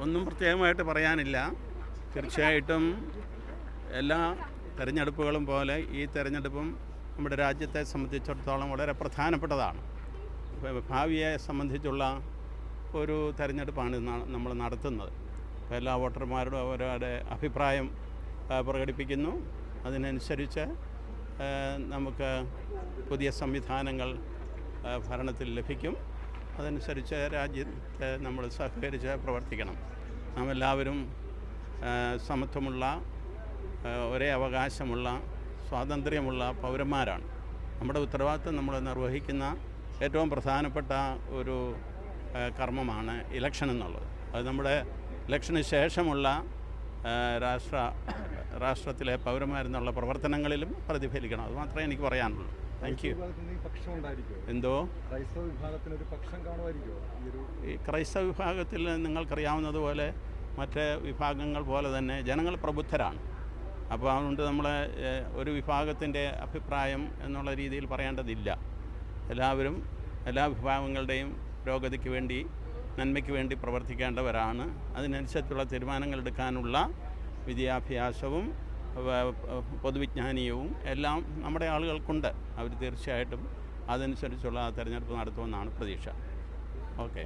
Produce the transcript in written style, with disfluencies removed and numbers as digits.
ഒന്നും പ്രത്യേകമായിട്ട് പറയാനില്ല. തീർച്ചയായിട്ടും എല്ലാ തെരഞ്ഞെടുപ്പുകളും പോലെ ഈ തെരഞ്ഞെടുപ്പും നമ്മുടെ രാജ്യത്തെ സംബന്ധിച്ചിടത്തോളം വളരെ പ്രധാനപ്പെട്ടതാണ്. ഭാവിയെ സംബന്ധിച്ചുള്ള ഒരു തെരഞ്ഞെടുപ്പാണ് നമ്മൾ നടത്തുന്നത്. എല്ലാ വോട്ടർമാരോടും അവരുടെ അഭിപ്രായം പ്രകടിപ്പിക്കുന്നു. അതിനനുസരിച്ച് നമുക്ക് പുതിയ സംവിധാനങ്ങൾ ഭരണത്തിൽ ലഭിക്കും. അതനുസരിച്ച് രാജ്യത്തെ നമ്മൾ സഹകരിച്ച് പ്രവർത്തിക്കണം. നാം എല്ലാവരും സമത്വമുള്ള, ഒരേ അവകാശമുള്ള, സ്വാതന്ത്ര്യമുള്ള പൗരന്മാരാണ്. നമ്മുടെ ഉത്തരവാദിത്വം നമ്മൾ നിർവഹിക്കുന്ന ഏറ്റവും പ്രധാനപ്പെട്ട ഒരു കർമ്മമാണ് ഇലക്ഷൻ എന്നുള്ളത്. അത് നമ്മുടെ ഇലക്ഷന് ശേഷമുള്ള രാഷ്ട്രത്തിലെ പൗരന്മാരെന്നുള്ള പ്രവർത്തനങ്ങളിലും പ്രതിഫലിക്കണം. അത് മാത്രമേ എനിക്ക് പറയാനുള്ളൂ. Thank you. എന്തോ ഈ ക്രൈസ്തവ വിഭാഗത്തിൽ നിങ്ങൾക്കറിയാവുന്നതുപോലെ മറ്റ് വിഭാഗങ്ങൾ പോലെ തന്നെ ജനങ്ങൾ പ്രബുദ്ധരാണ്. അപ്പോൾ അതുകൊണ്ട് നമ്മളെ ഒരു വിഭാഗത്തിൻ്റെ അഭിപ്രായം എന്നുള്ള രീതിയിൽ പറയേണ്ടതില്ല. എല്ലാവരും എല്ലാ വിഭാഗങ്ങളുടെയും പുരോഗതിക്ക് വേണ്ടി, നന്മയ്ക്ക് വേണ്ടി പ്രവർത്തിക്കേണ്ടവരാണ്. അതിനനുസരിച്ചുള്ള തീരുമാനങ്ങൾ എടുക്കാനുള്ള വിദ്യാഭ്യാസവും പൊതുവിജ്ഞാനീയവും എല്ലാം നമ്മുടെ ആളുകൾക്കുണ്ട്. അവർ തീർച്ചയായിട്ടും അതനുസരിച്ചുള്ള തെരഞ്ഞെടുപ്പ് നടത്തുമെന്നാണ് പ്രതീക്ഷ. ഓക്കെ.